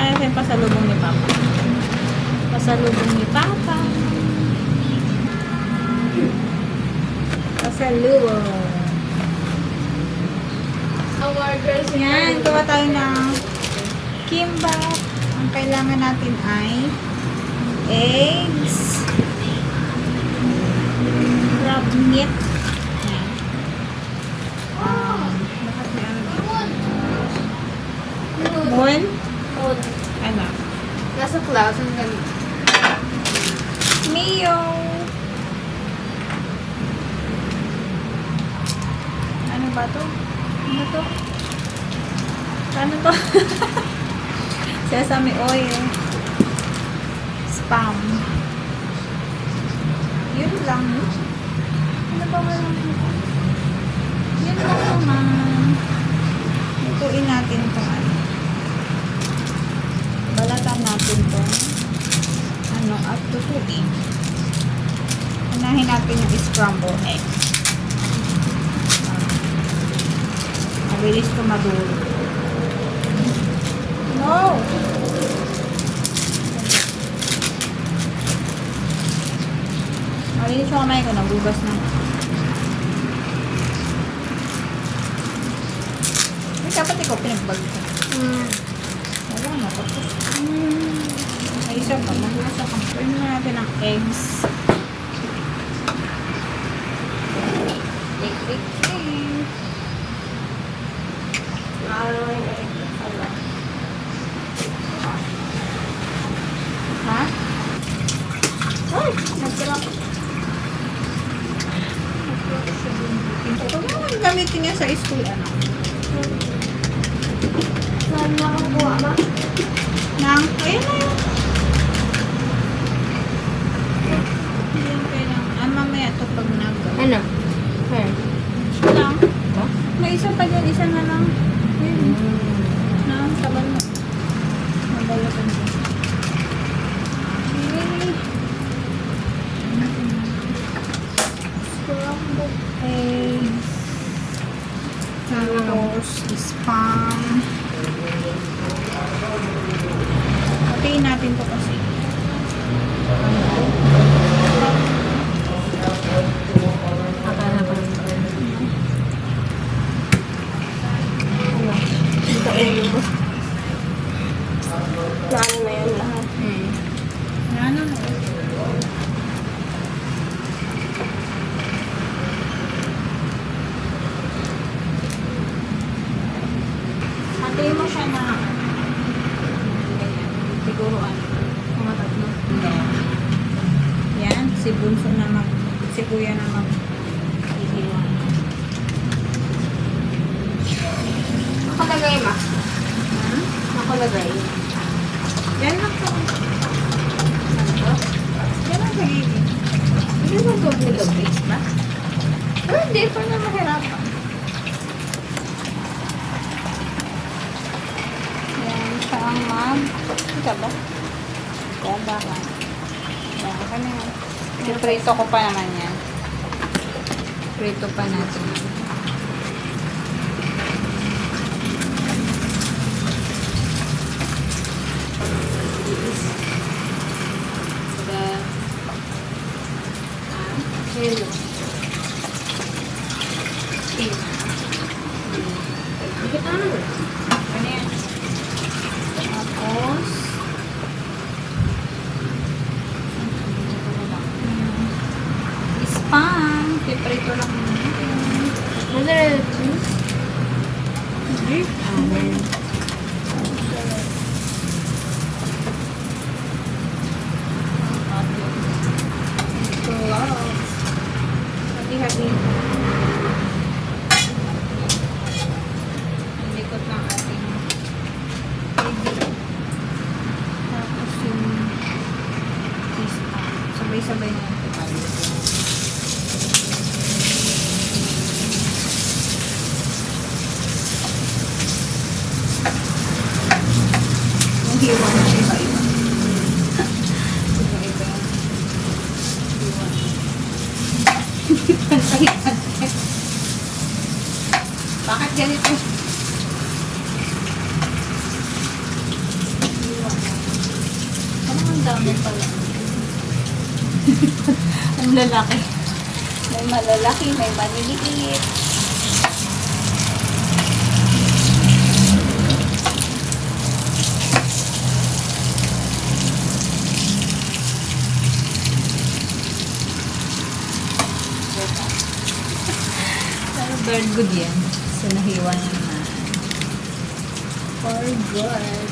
natin pasalubong ni Papa. Pasalubong ni Papa. Pasalubong. Our girls Yan, gawa tayo ng kimbap. Ang kailangan natin ay eggs, crab meat, yan. Bakit may ano dito? Moon? Ano? Nasa class, ang ganda. Mio. Ano ba to? Ano to? Ano to? Sesame oil. Spam. Yun lang. Ano ba wala dito? Yun lang naman. Lutuin natin ito. Balatan natin ito. At tutuin. Unahin natin yung scramble egg. Mabilis ito madulo. No! Mabilis yung kamay ko. Nagugas na. Ay, dapat ikaw pinagbag ko. Wala na. Tapos. Ay, isa pa. Maglasa ka. Pwede na natin ang eggs. Egg. Ha? Ay! Nagkirap. Ito naman gamitin niya sa school, ano? Saan nakakuha ba? Nang, ayun na yun. Hindi yung kailangan. Mamaya ito pag nagawa. Ano? Where? Lang. May isa pa dyan, isa na lang. Ayun. Na, tagal mo. Mabalatan siya. Okay. Scrambled. Eggs. Tapos, spam. Patayin natin to kasi. Akala ko. Ito egg. Plano na yan lahat. Ano na? Hatayin mo siya na siguro mga tatlo. Yan, si Bunso na si Kuya na ihiwa. Nakalagay ma. Nakalagay. Yan lang po. Yan ang sagiging. Hindi mo complicate ba? Pero hindi pa na mahirapan. Yan siya ang ika ba? Ganda ka. Ganda ka na yan. Prito ko pa naman yan. Prito pa natin. Hello. Dikit na naman. Ano yan? Tapos, spam. Piprito lang natin. Ano na cheese? Hindi. So, hati-hati. Ang likot ng ating egg. Tapos yung cheese pa. Sabay-sabay na ito. Yung hiwa na iba-iba. Iba-iba yung hiwa. Pantay-pantay. Bakit ganito? dami pala. Ang lalaki. May malalaki, may maliliit. Pero very good yan. So, nahiwa naman. For good.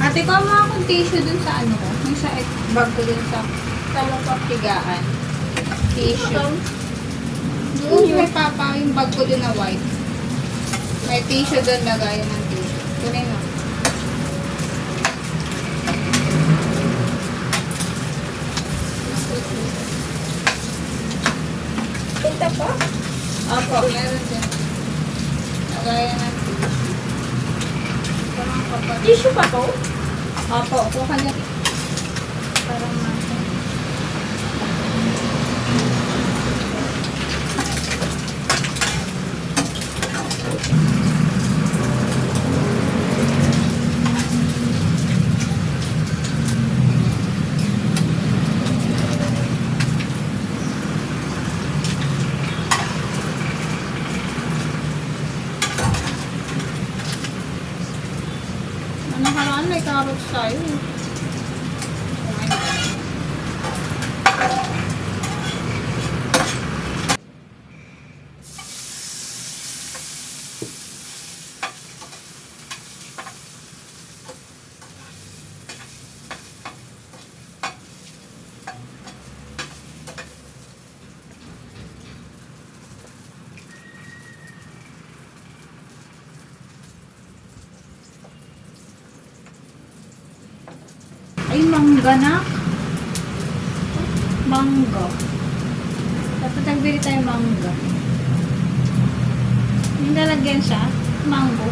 Ate ko, mga kong tissue dun sa ano ko. Yung sa bag ko dun sa higaan. Tissue. Doon may papa yung bag ko dun na white. May tissue dun, lagayan ng tissue. Tunay na. Punta pa? Opo, meron dyan. Lagayan ng tissue. Parang kapag... Tissue pa to? Opo, kuha niya. Parang nasa. Nakaraan may carrots tayo. Ay, mangga na. Mangga. Dapat nagbili tayo mangga. Yung lalagyan siya, mango.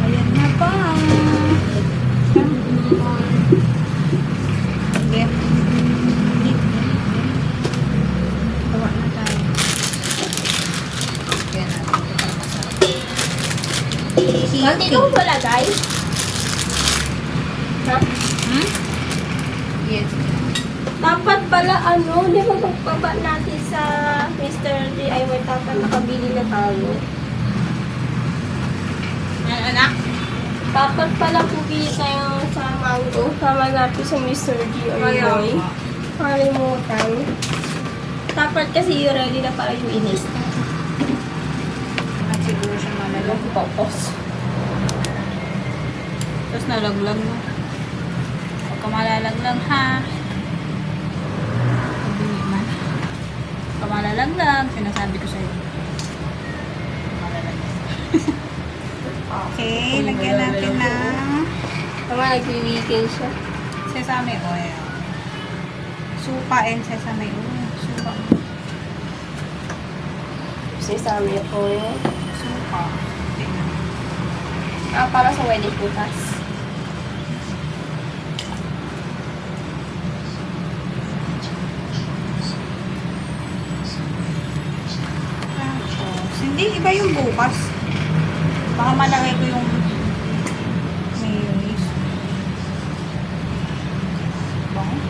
Ayan na pa. Sige. Tawa na tayo. Ayan na. Ate, ito mo pala, guys? Ha? Hmm? Yes. Dapat pala, di ba pagbaba natin sa Mr. DIY, dapat nakabili na tayo. Ano, anak? Dapat pala bumili tayo sa mango. Tama natin sa Mr. DIY. Kalimutan. Dapat kasi yung ready na para yung inis. At siguro siya malalag. Tapos. Tapos nalaglag mo. Huwag ka malalaglag, ha? Hindi man. Huwag ka malalaglag. Sinasabi ko sa'yo. Malalaglag. Okay, lagyan natin na Tama, nag-weekend siya. sesame oil. Suka and sesame oil. Suka. Sesame oil. Suka. Tingnan. Para sa wedding bukas. Tapos, hindi, iba yung bukas. Baka malagay ko yung mayonnaise. Bang.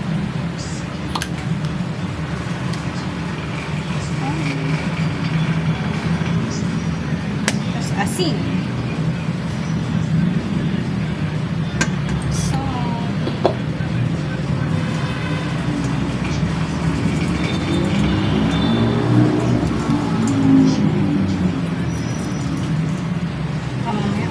Tapos asin. So, mamaya,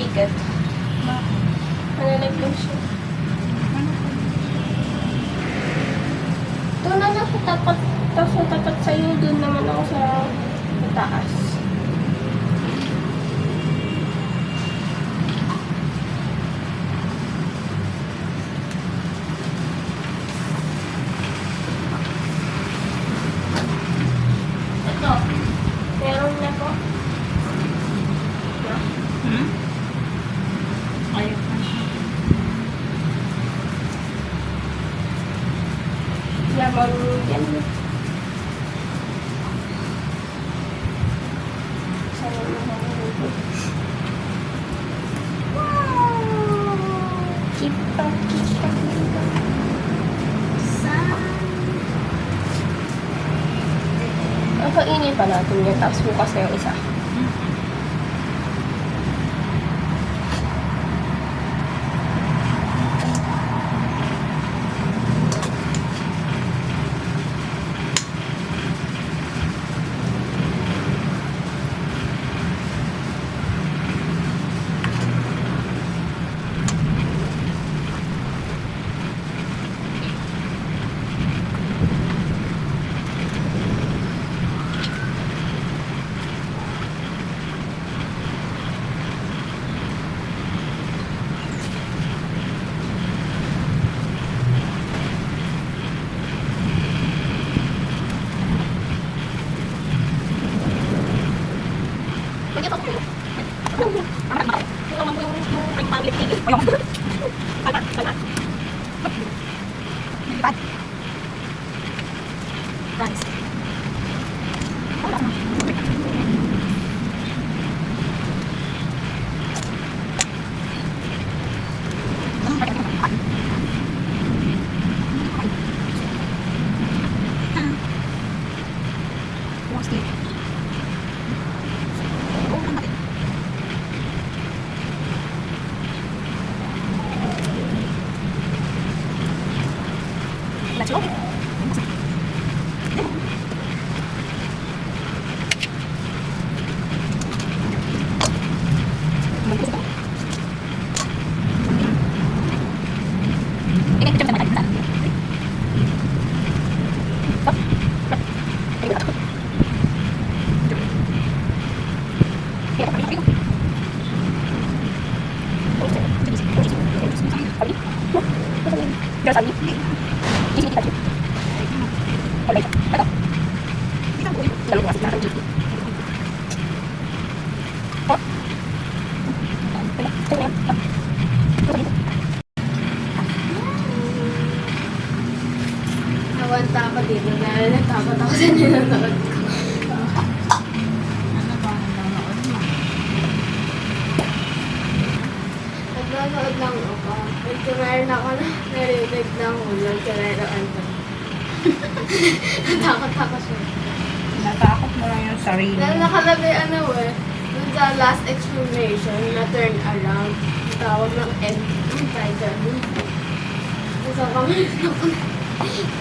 mabigat. Malalagyan siya. Doon na lang sa tapat. Tapos sa tapat sa'yo, doon naman ako sa taas. Ito. Meron na po. Ayaw pa siya. Lamang yan. Sana naman. Wow! Keep up. Ang kainin pa natin yan. Tapos bukas na yung isa. Nawanta ako dito dahil natakot ako sa nanonood ko. Ano ba ang nanonood mo? Nanonood lang ako. Nagtumarin ako na narinig ng ulan kaya ano. Natakot ako siya. Natakot mo lang yung sarili. Dahil nakalagay ano dun sa last explanation na turn around. Tawag ng end. Ang title. Nasa kamay ako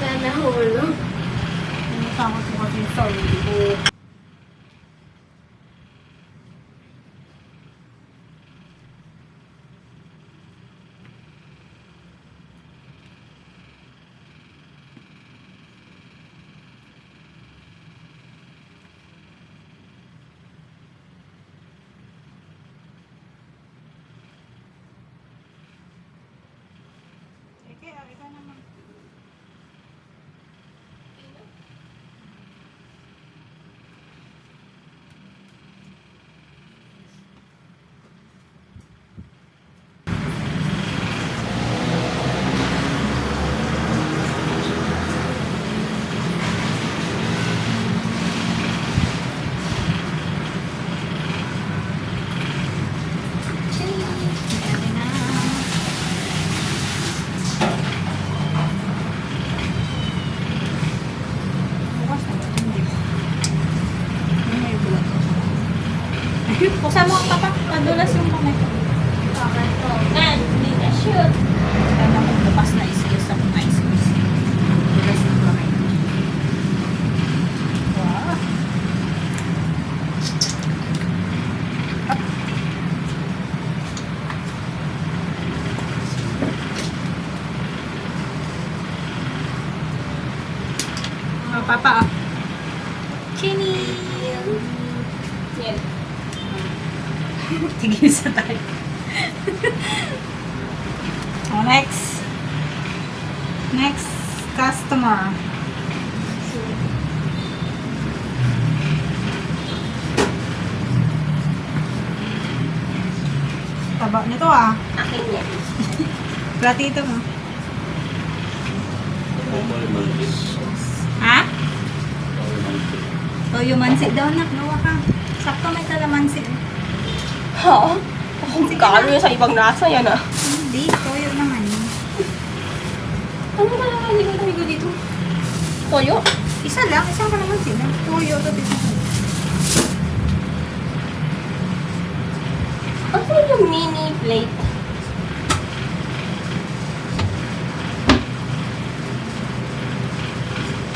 na nahulog. Natakot mo kasi yung sarili ko. Ikaw naman. Oh, papa, oh. Chinny! Yan. Tigil sa tayo. Oh, next. Next customer. Taba nito ah. Akin yan. Platito mo. Normal mantis. Ha? Toyo mansi daw nak. Gawa ka. Sakto may kalamansi. Ha? Ako magkano yan sa ibang nasa yan ah. Hindi, toyo naman. Ano ba naman hindi ko dito? Toyo? Isa lang, isang kalamansi lang. Toyo daw dito. Ano yung mini plate?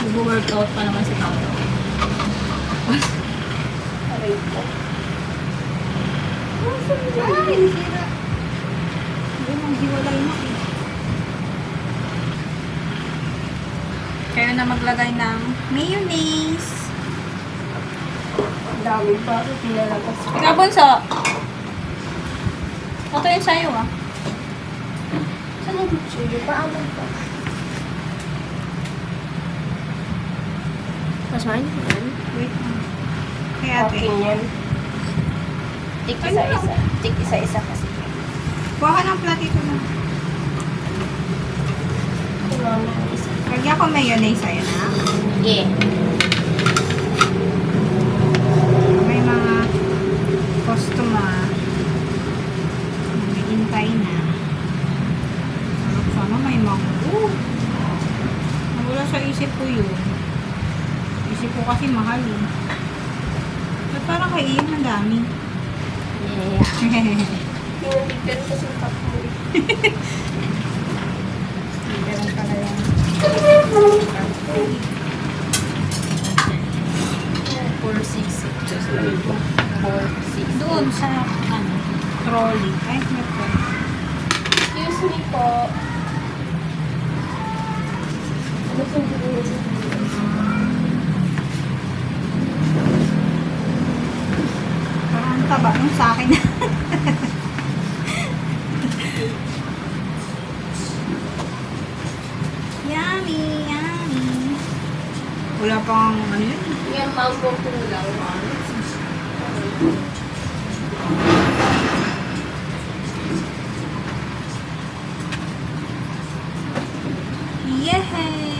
Nag-workout pa naman si Tato. Aray ko. Ay, sira. Hindi mong hiwalay na eh. Kayo na maglagay ng mayonnaise. Ang dami pa. Pinalabas ko. Ikaw, Bunso. Ito yung sa'yo ah. Saan yung chili? Paano pa? Mas mine? Yan. Wait lang. Kaya ate. Okay yan. Tik isa-isa. Tik isa-isa kasi. Kuha ka ng platito na. Kumama yung isa. Lagyan ko mayonnaise sa'yo na. Yeah. May mga customer. May hintay na. Sana may mango. Nawala sa isip ko yun. Isip ko kasi mahal eh. Ba't parang kay Ian ang dami? Yeah. Pinabigyan ko sa top mo. Ganun pala yan. 4-6. Just like ito. 4-6. Doon sa ano, trolley. Ay, may trolley. Excuse me po. Ano po yung Parang ang taba nung sa akin. Yummy, yummy. Wala pang ano yun. Yung mango ko lang. Yay!